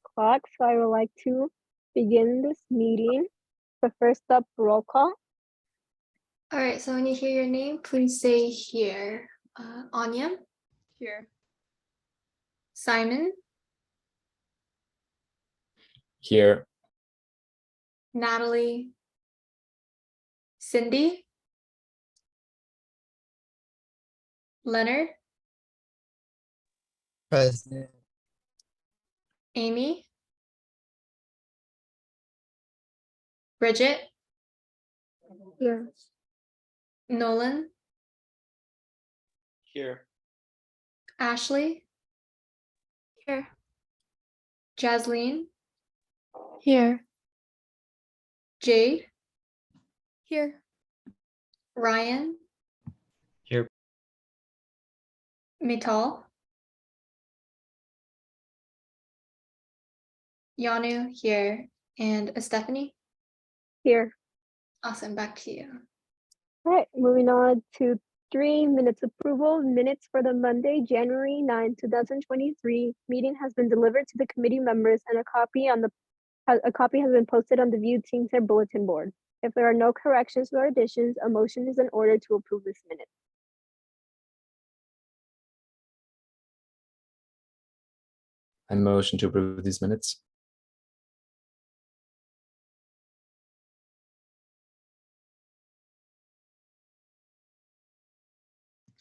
o'clock, so I would like to begin this meeting. The first up, roll call. All right, so when you hear your name, please say here. Anya, Here. Simon, Here. Natalie, Cindy, Leonard, Present. Amy, Bridget, Here. Nolan, Here. Ashley, Here. Jasleen, Here. Jade, Here. Ryan, Here. Mital, Yanu here, and Stephanie. Here. Awesome, back to you. All right, moving on to 3 minutes approval. Minutes for the Monday, January 9, 2023 meeting has been delivered to the committee members, and a copy has been posted on the View Team Center bulletin board. If there are no corrections or additions, a motion is in order to approve this minute. I motion to approve these minutes.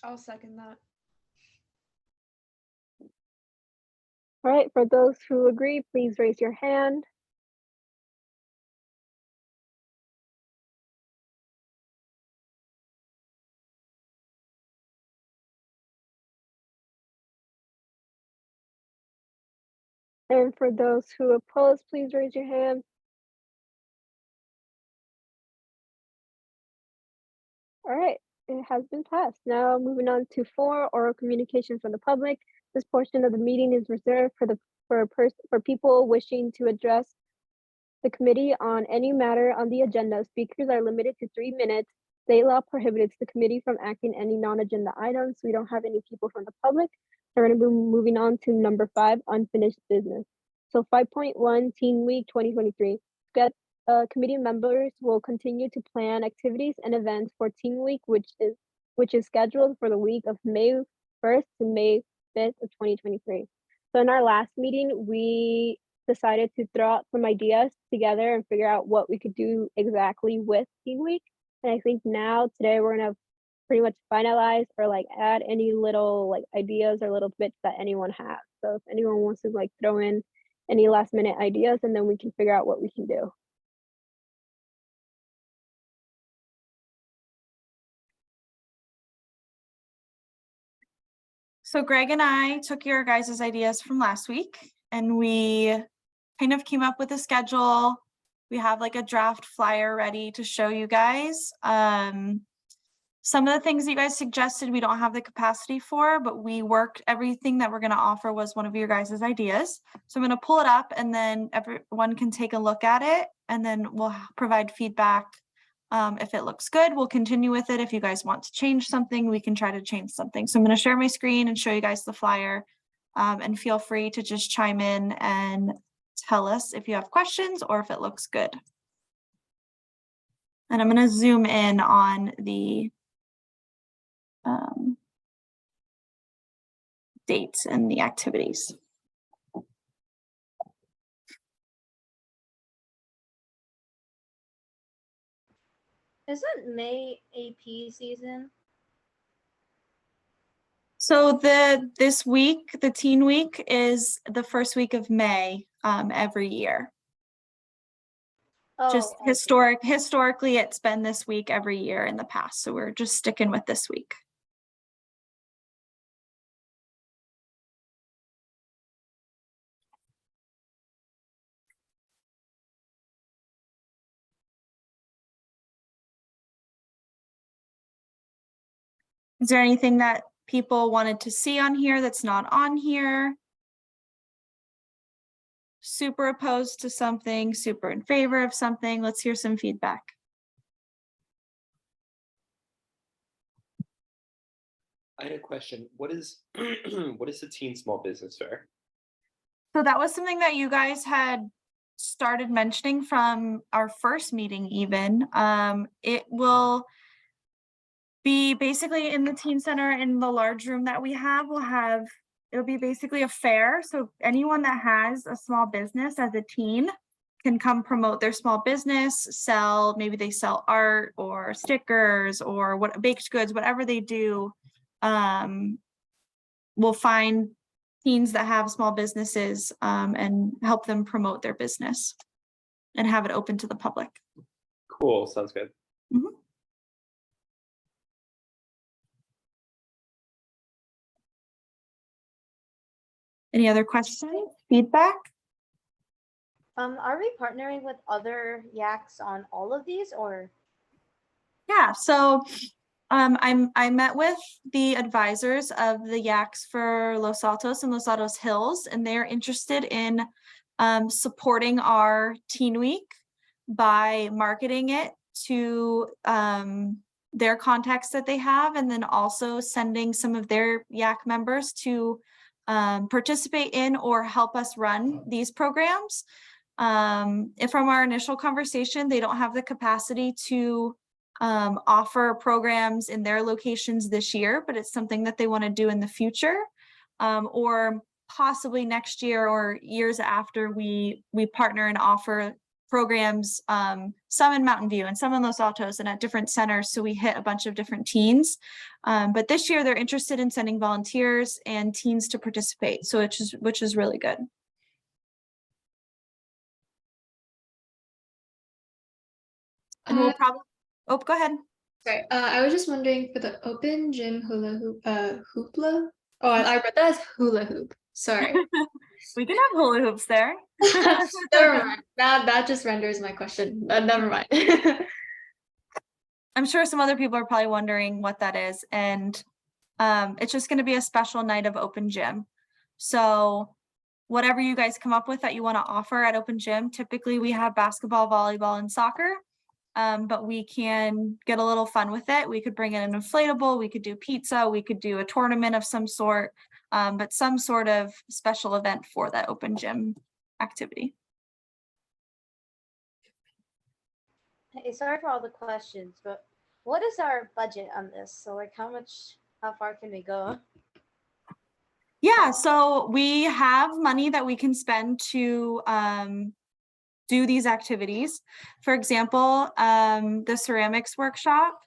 I'll second that. All right, for those who agree, please raise your hand. And for those who oppose, please raise your hand. All right, it has been passed. Now moving on to 4, oral communication from the public. This portion of the meeting is reserved for people wishing to address the committee on any matter on the agenda. Speakers are limited to 3 minutes. State law prohibits the committee from acting any non-agenda items. We don't have any people from the public. So we're going to be moving on to number 5, unfinished business. So 5.1, Teen Week 2023. Committee members will continue to plan activities and events for Teen Week, which is scheduled for the week of May 1st to May 5th of 2023. So in our last meeting, we decided to throw out some ideas together and figure out what we could do exactly with Teen Week. And I think now today we're gonna pretty much finalize or like add any little like ideas or little bits that anyone has. So if anyone wants to like throw in any last minute ideas, and then we can figure out what we can do. So Greg and I took your guys' ideas from last week and we kind of came up with a schedule. We have like a draft flyer ready to show you guys. Some of the things that you guys suggested, we don't have the capacity for, but we worked, everything that we're gonna offer was one of your guys' ideas. So I'm gonna pull it up and then everyone can take a look at it and then we'll provide feedback. If it looks good, we'll continue with it. If you guys want to change something, we can try to change something. So I'm going to share my screen and show you guys the flyer, and feel free to just chime in and tell us if you have questions or if it looks good. And I'm going to zoom in on the dates and the activities. Isn't May AP season? So this week, the Teen Week is the first week of May every year. Oh, Just historically, it's been this week every year in the past. So we're just sticking with this week. Is there anything that people wanted to see on here that's not on here? Super opposed to something, super in favor of something? Let's hear some feedback. I had a question. What is what is the Teen Small Business Fair? So that was something that you guys had started mentioning from our first meeting even. It will be basically in the teen center in the large room that we have. It'll be basically a fair. So anyone that has a small business as a teen can come promote their small business, maybe they sell art or stickers or what baked goods, whatever they do. We'll find teens that have small businesses and help them promote their business and have it open to the public. Cool. Sounds good. Mhm. Any other questions, feedback? Are we partnering with other yaks on all of these, or? Yeah, so I met with the advisors of the yaks for Los Altos and Los Altos Hills, and they're interested in supporting our Teen Week by marketing it to their contacts that they have, and then also sending some of their yak members to participate in or help us run these programs. If from our initial conversation, they don't have the capacity to offer programs in their locations this year, but it's something that they want to do in the future, or possibly next year or years after we partner and offer programs, some in Mountain View and some in Los Altos and at different centers. So we hit a bunch of different teens. But this year they're interested in sending volunteers and teens to participate. So which is really good. And we'll probably, oh, go ahead. Sorry, I was just wondering for the open gym hula hoop, hoopla. Oh, I read that as hula hoop. Sorry. We can have hula hoops there. Never mind. That just renders my question. Never mind. I'm sure some other people are probably wondering what that is. And it's just going to be a special night of open gym. So whatever you guys come up with that you want to offer at open gym, typically we have basketball, volleyball, and soccer. But we can get a little fun with it. We could bring in an inflatable, we could do pizza, we could do a tournament of some sort, but some sort of special event for that open gym activity. Hey, sorry for all the questions, but what is our budget on this? So like how far can we go? Yeah, so we have money that we can spend to do these activities. For example, the ceramics workshop,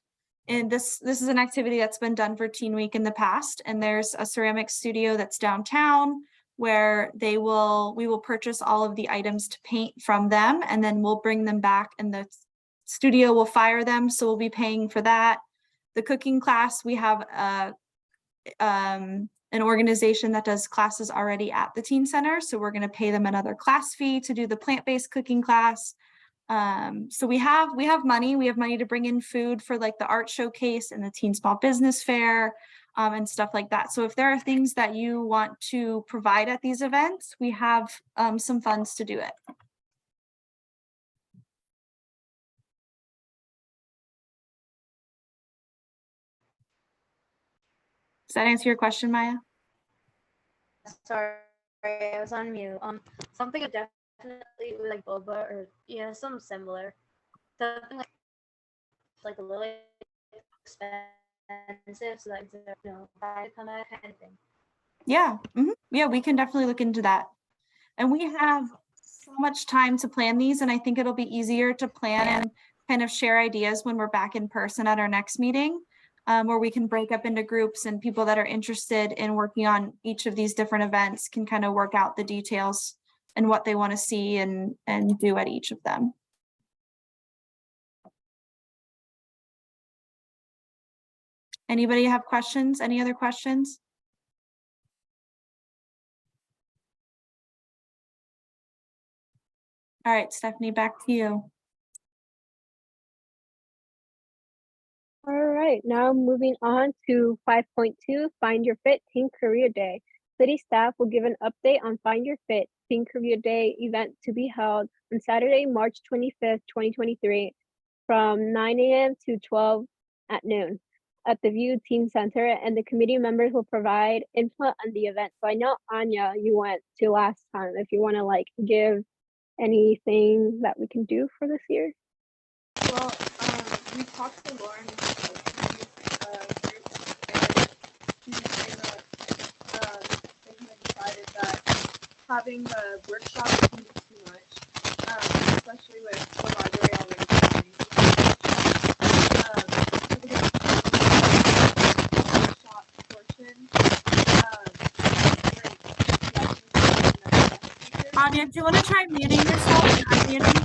and this is an activity that's been done for Teen Week in the past, and there's a ceramics studio that's downtown where we will purchase all of the items to paint from them, and then we'll bring them back and the studio will fire them, so we'll be paying for that. The cooking class, we have an organization that does classes already at the teen center. So we're going to pay them another class fee to do the plant-based cooking class. So we have money. We have money to bring in food for like the art showcase and the teen small business fair and stuff like that. So if there are things that you want to provide at these events, we have some funds to do it. Does that answer your question, Maya? Sorry, I was on mute. Something definitely like boba or something similar. Something like a little expensive, so that I come out kind of thing. Yeah, yeah, we can definitely look into that. And we have so much time to plan these, and I think it'll be easier to plan and kind of share ideas when we're back in person at our next meeting. Where we can break up into groups, and people that are interested in working on each of these different events can kind of work out the details and what they want to see and do at each of them. Anybody have questions? Any other questions? All right, Stephanie, back to you. All right, now moving on to 5.2, Find Your Fit Teen Career Day. City staff will give an update on Find Your Fit Teen Career Day event to be held on Saturday, March 25th, 2023, from 9 a.m. to 12 at noon. at the View Teen Center, and the committee members will provide input on the event. So I know Anya, you went to last time. If you want to like give anything that we can do for this year. Well, we talked to Lauren and decided that having the workshop is going to be too much, especially with the library already. Workshop portion. Anya, do you want to try muting yourself and unmuting?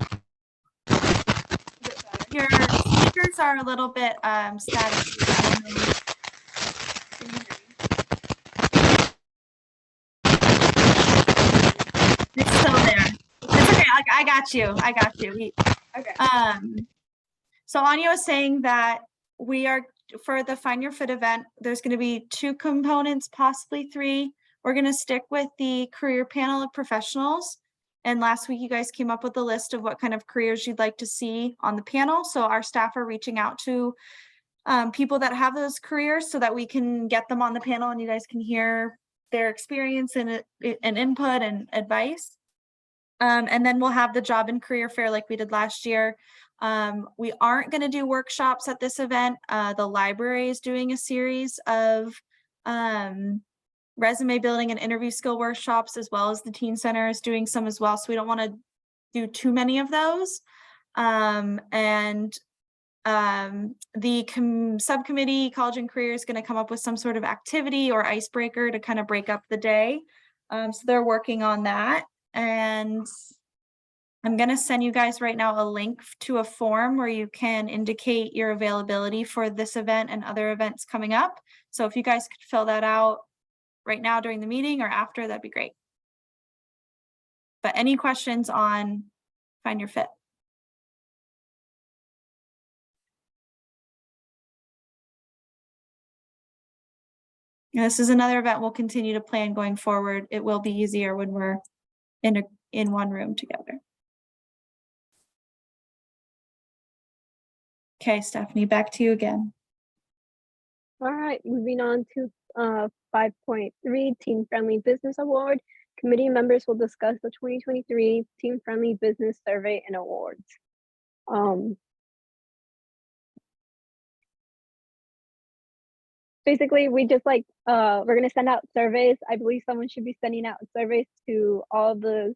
Your speakers are a little bit static. It's still there. It's okay. I got you. I got you. Okay. So Anya was saying that we are, for the Find Your Fit event, there's going to be 2 components, possibly 3. We're going to stick with the career panel of professionals. And last week, you guys came up with a list of what kind of careers you'd like to see on the panel. So our staff are reaching out to people that have those careers so that we can get them on the panel and you guys can hear their experience and input and advice. And then we'll have the job and career fair like we did last year. We aren't going to do workshops at this event. The library is doing a series of resume building and interview skill workshops, as well as the Teen Center is doing some as well. So we don't want to do too many of those. The subcommittee, College and Career, is going to come up with some sort of activity or icebreaker to kind of break up the day. So they're working on that. And I'm going to send you guys right now a link to a form where you can indicate your availability for this event and other events coming up. So if you guys could fill that out right now during the meeting or after, that'd be great. But any questions on Find Your Fit? And this is another event we'll continue to plan going forward. It will be easier when we're in one room together. Okay, Stephanie, back to you again. All right, moving on to 5.3 Teen Friendly Business Award. Committee members will discuss the 2023 Teen Friendly Business Survey and Awards. Basically, we just like, we're gonna send out surveys. I believe someone should be sending out surveys to all the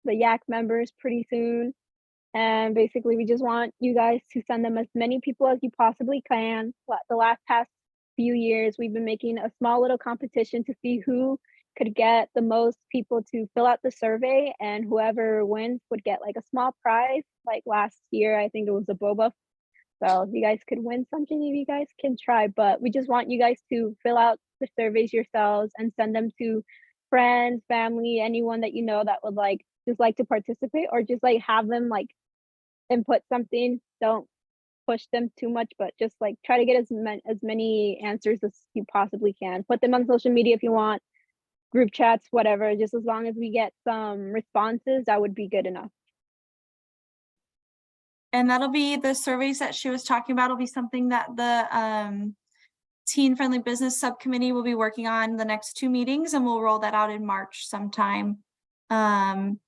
YAC members pretty soon. And basically, we just want you guys to send them as many people as you possibly can. The past few years, we've been making a small little competition to see who could get the most people to fill out the survey, and whoever wins would get like a small prize. Like last year, I think it was a boba. So you guys could win something if you guys can try, but we just want you guys to fill out the surveys yourselves and send them to friends, family, anyone that you know that would like just like to participate, or just like have them like input something. Don't push them too much, but just like try to get as many answers as you possibly can. Put them on social media if you want, group chats, whatever. Just as long as we get some responses, that would be good enough. And that'll be the surveys that she was talking about will be something that the Teen Friendly Business Subcommittee will be working on the next 2 meetings, and we'll roll that out in March sometime. And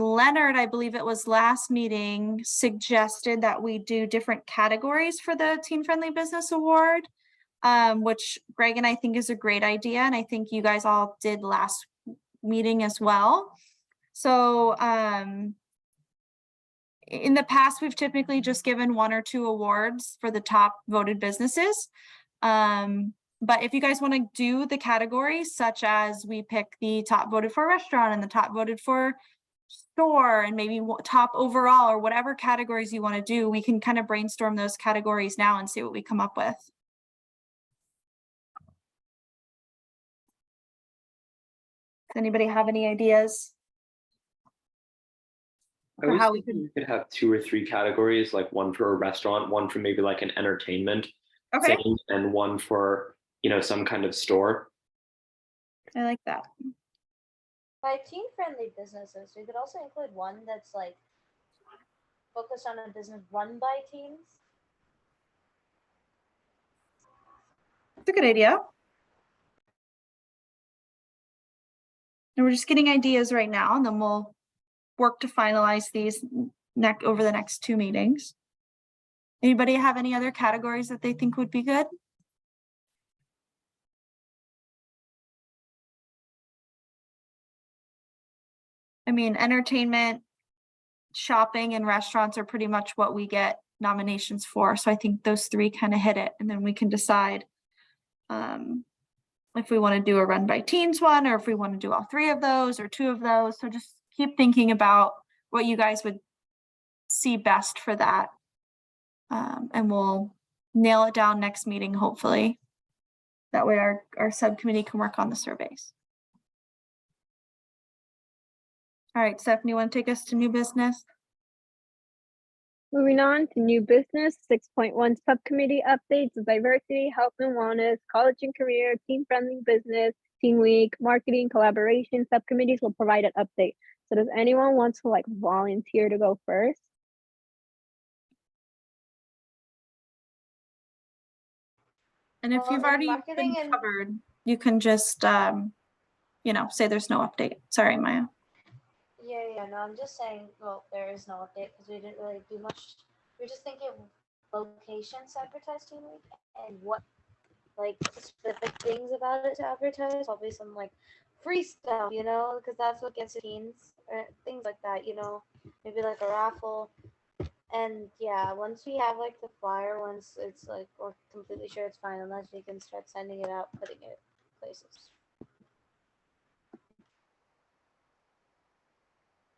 Leonard, I believe it was last meeting, suggested that we do different categories for the Teen Friendly Business Award, which Greg and I think is a great idea. And I think you guys all did last meeting as well. So in the past, we've typically just given 1 or 2 awards for the top voted businesses. But if you guys want to do the categories, such as we pick the top voted for restaurant and the top voted for store and maybe top overall, or whatever categories you want to do, we can kind of brainstorm those categories now and see what we come up with. Does anybody have any ideas? I Or was how we thinking we could have 2 or 3 categories, like one for a restaurant, one for maybe like an entertainment Okay, thing, and one for, you know, some kind of store. I like that. By teen-friendly businesses, we could also include one that's like focused on a business run by teens. It's a good idea. And we're just getting ideas right now, and then we'll work to finalize these over the next 2 meetings. Anybody have any other categories that they think would be good? I mean, entertainment, shopping, and restaurants are pretty much what we get nominations for. So I think those 3 kind of hit it, and then we can decide if we want to do a Run by Teens one, or if we want to do all 3 of those or 2 of those. So just keep thinking about what you guys would see best for that. And we'll nail it down next meeting, hopefully. That way our subcommittee can work on the surveys. All right, Stephanie, you want to take us to new business? Moving on to new business, 6.1 subcommittee updates, diversity, health and wellness, college and career, team-friendly business, team week, marketing, collaboration. Subcommittees will provide an update. So does anyone want to like volunteer to go first? And if Well, you've in already marketing been and- covered, you can just, say there's no update. Sorry, Maya. Yeah, no, I'm just saying, well, there is no update because we didn't really do much. We're just thinking of locations to advertise Team Week and what, like, specific things about it to advertise. Probably some, like, free stuff, because that's what gets teens, or things like that, maybe like a raffle. And yeah, once we have, like, the flyer, once it's, like, we're completely sure it's finalized, we can start sending it out, putting it places.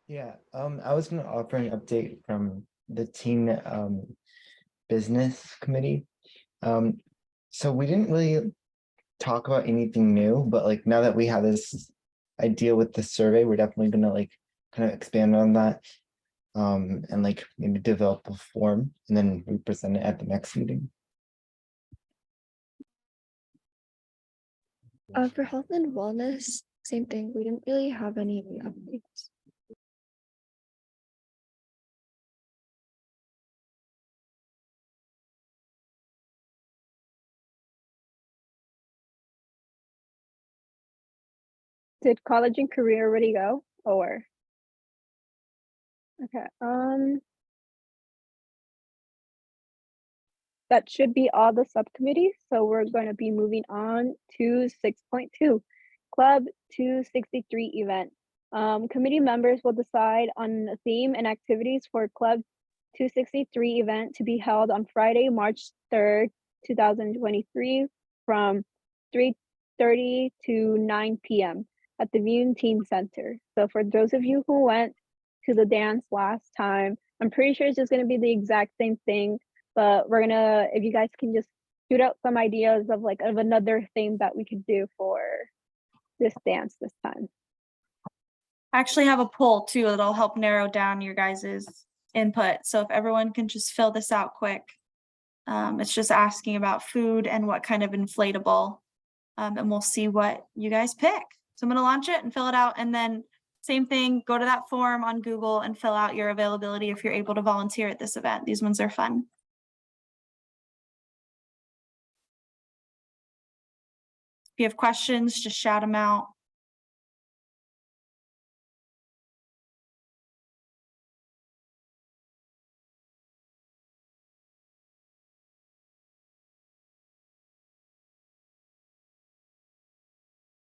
Yeah, I was gonna offer an update from the teen business committee. So we didn't really talk about anything new, but like now that we have this idea with the survey, we're definitely gonna like kind of expand on that. And like maybe develop a form and then we present it at the next meeting. For health and wellness, same thing. We didn't really have any updates. Did college and career already go or? Okay, that should be all the subcommittees. So we're going to be moving on to 6.2, Club 263 event. Committee members will decide on the theme and activities for Club 263 event to be held on Friday, March 3rd, 2023 from 3:30 to 9 p.m. at the Vune Teen Center. So for those of you who went to the dance last time, I'm pretty sure it's just gonna be the exact same thing, but we're gonna, if you guys can just shoot out some ideas of another thing that we could do for this dance this time. I actually have a poll too that'll help narrow down your guys's input. So if everyone can just fill this out quick. It's just asking about food and what kind of inflatable, and we'll see what you guys pick. So I'm gonna launch it and fill it out, and then same thing, go to that form on Google and fill out your availability if you're able to volunteer at this event. These ones are fun. If you have questions, just shout them out.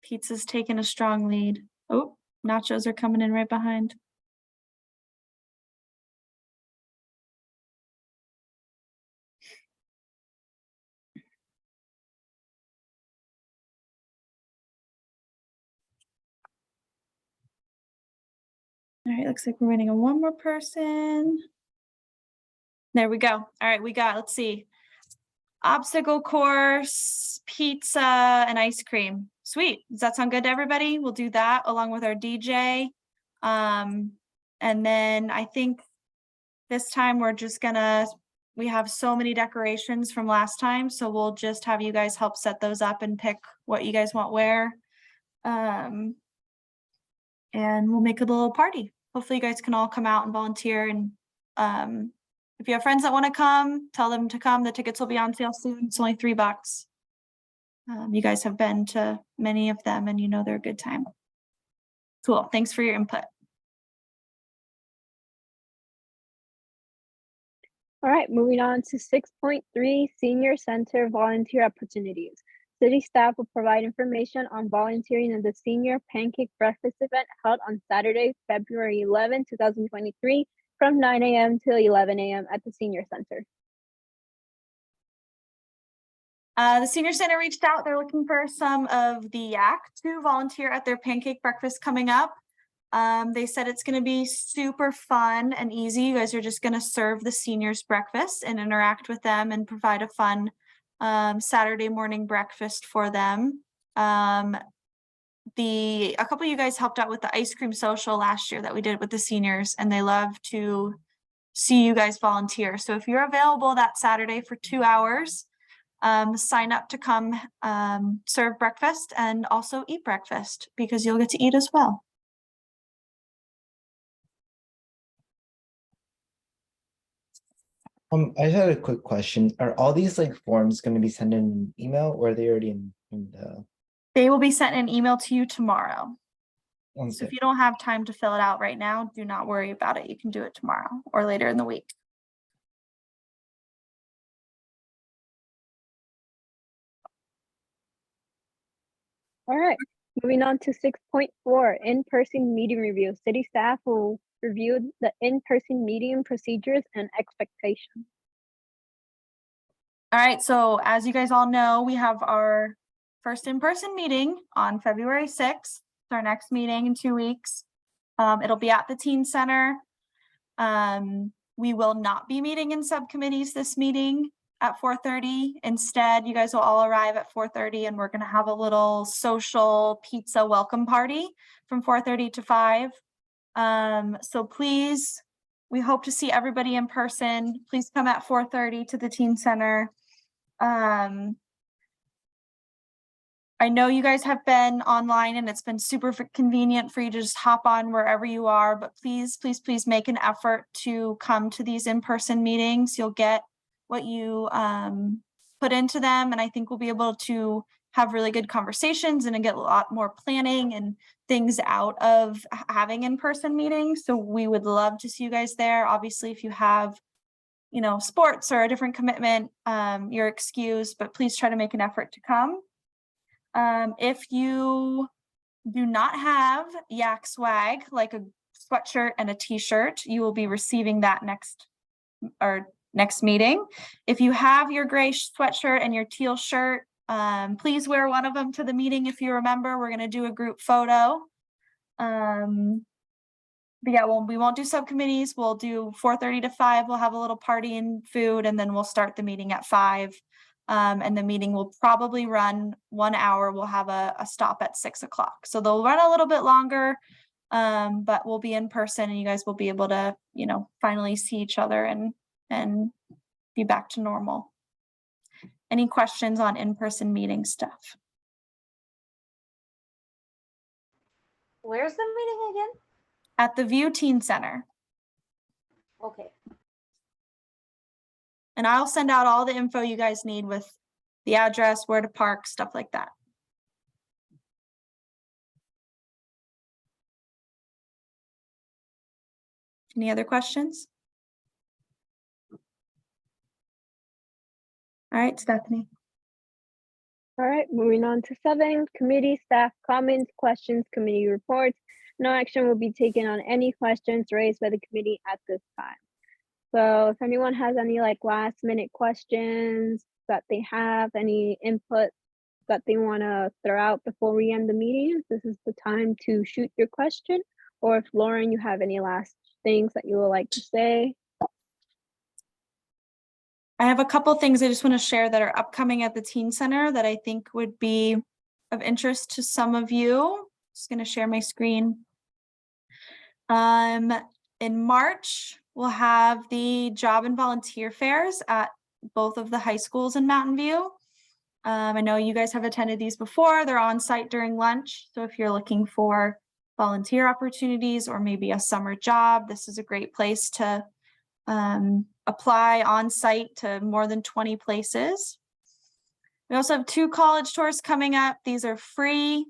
Pizza's taking a strong lead. Oh, nachos are coming in right behind. All right, looks like we're waiting on one more person. There we go. All right, we got, let's see. Obstacle course, pizza, and ice cream. Sweet. Does that sound good to everybody? We'll do that along with our DJ. And then I think this time we're just gonna, we have so many decorations from last time, so we'll just have you guys help set those up and pick what you guys want where. And we'll make a little party. Hopefully you guys can all come out and volunteer, and if you have friends that want to come, tell them to come. The tickets will be on sale soon. It's only $3. You guys have been to many of them and you know they're a good time. Cool, thanks for your input. All right, moving on to 6.3, Senior Center Volunteer Opportunities. City staff will provide information on volunteering in the Senior Pancake Breakfast event held on Saturday, February 11, 2023, from 9 a.m. till 11 a.m. at the Senior Center. The Senior Center reached out. They're looking for some of the yak to volunteer at their pancake breakfast coming up. They said it's going to be super fun and easy. You guys are just going to serve the seniors breakfast and interact with them and provide a fun Saturday morning breakfast for them. A couple of you guys helped out with the ice cream social last year that we did with the seniors, and they love to see you guys volunteer. So if you're available that Saturday for 2 hours, sign up to come serve breakfast and also eat breakfast because you'll get to eat as well. I just had a quick question. Are all these like forms going to be sent in an email, or are they already in the? They will be sent an email to you tomorrow. So Okay. if you don't have time to fill it out right now, do not worry about it. You can do it tomorrow or later in the week. All right, moving on to 6.4, in-person meeting review. City staff will review the in-person meeting procedures and expectations. All right, so as you guys all know, we have our first in-person meeting on February 6th. It's our next meeting in 2 weeks. It'll be at the Teen Center. We will not be meeting in subcommittees this meeting at 4:30. Instead, you guys will all arrive at 4:30 and we're gonna have a little social pizza welcome party from 4:30 to 5. So please, we hope to see everybody in person. Please come at 4:30 to the Teen Center. I know you guys have been online and it's been super convenient for you to just hop on wherever you are, but please, please, please make an effort to come to these in-person meetings. You'll get what you put into them, and I think we'll be able to have really good conversations and get a lot more planning and things out of having in-person meetings. So we would love to see you guys there. Obviously, if you have, you know, sports or a different commitment, you're excused, but please try to make an effort to come. If you do not have yak swag, like a sweatshirt and a t-shirt, you will be receiving that next meeting. If you have your gray sweatshirt and your teal shirt, please wear one of them to the meeting. If you remember, we're going to do a group photo. But yeah, we won't do subcommittees. We'll do 4:30 to 5. We'll have a little party and food, and then we'll start the meeting at 5. And the meeting will probably run 1 hour. We'll have a stop at 6 o'clock. So they'll run a little bit longer, but we'll be in person and you guys will be able to, you know, finally see each other and be back to normal. Any questions on in-person meeting stuff? Where's the meeting again? At the View Teen Center. Okay. And I'll send out all the info you guys need with the address, where to park, stuff like that. Any other questions? All right, Stephanie. All right, moving on to 7, committee staff comments, questions, committee reports. No action will be taken on any questions raised by the committee at this time. So if anyone has any like last minute questions that they have, any input that they want to throw out before we end the meeting, this is the time to shoot your question. Or if Lauren, you have any last things that you would like to say. I have a couple things I just want to share that are upcoming at the Teen Center that I think would be of interest to some of you. Just going to share my screen. In March, we'll have the job and volunteer fairs at both of the high schools in Mountain View. I know you guys have attended these before. They're on site during lunch. So if you're looking for volunteer opportunities or maybe a summer job, this is a great place to apply on site to more than 20 places. We also have 2 college tours coming up. These are free.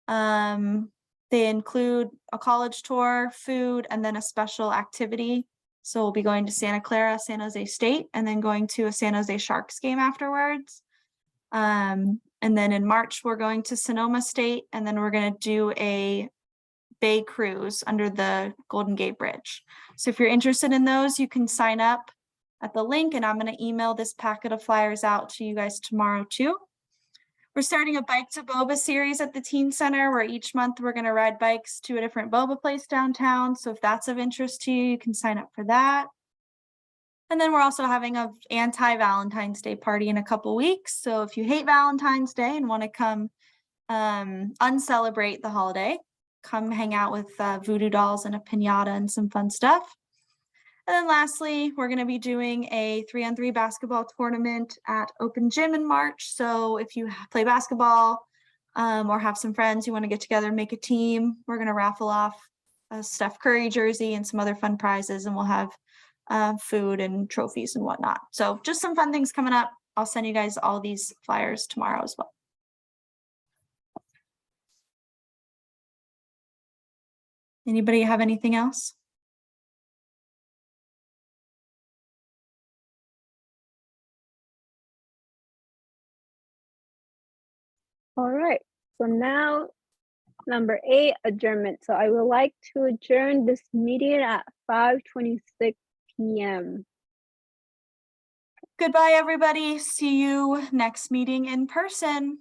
They include a college tour, food, and then a special activity. So we'll be going to Santa Clara, San Jose State, and then going to a San Jose Sharks game afterwards. And then in March, we're going to Sonoma State, and then we're going to do a bay cruise under the Golden Gate Bridge. So if you're interested in those, you can sign up at the link, and I'm going to email this packet of flyers out to you guys tomorrow too. We're starting a Bike to Boba series at the Teen Center, where each month we're going to ride bikes to a different boba place downtown. So if that's of interest to you, you can sign up for that. And then we're also having an anti-Valentine's Day party in a couple weeks. So if you hate Valentine's Day and want to come uncelebrate the holiday, come hang out with voodoo dolls and a piñata and some fun stuff. And then lastly, we're going to be doing a 3-on-3 basketball tournament at Open Gym in March. So if you play basketball or have some friends you want to get together and make a team, we're going to raffle off a Steph Curry jersey and some other fun prizes, and we'll have food and trophies and whatnot. So just some fun things coming up. I'll send you guys all these flyers tomorrow as well. Anybody have anything else? All right, so now number 8, adjournment. So I would like to adjourn this meeting at 5:26 p.m. Goodbye, everybody. See you next meeting in person.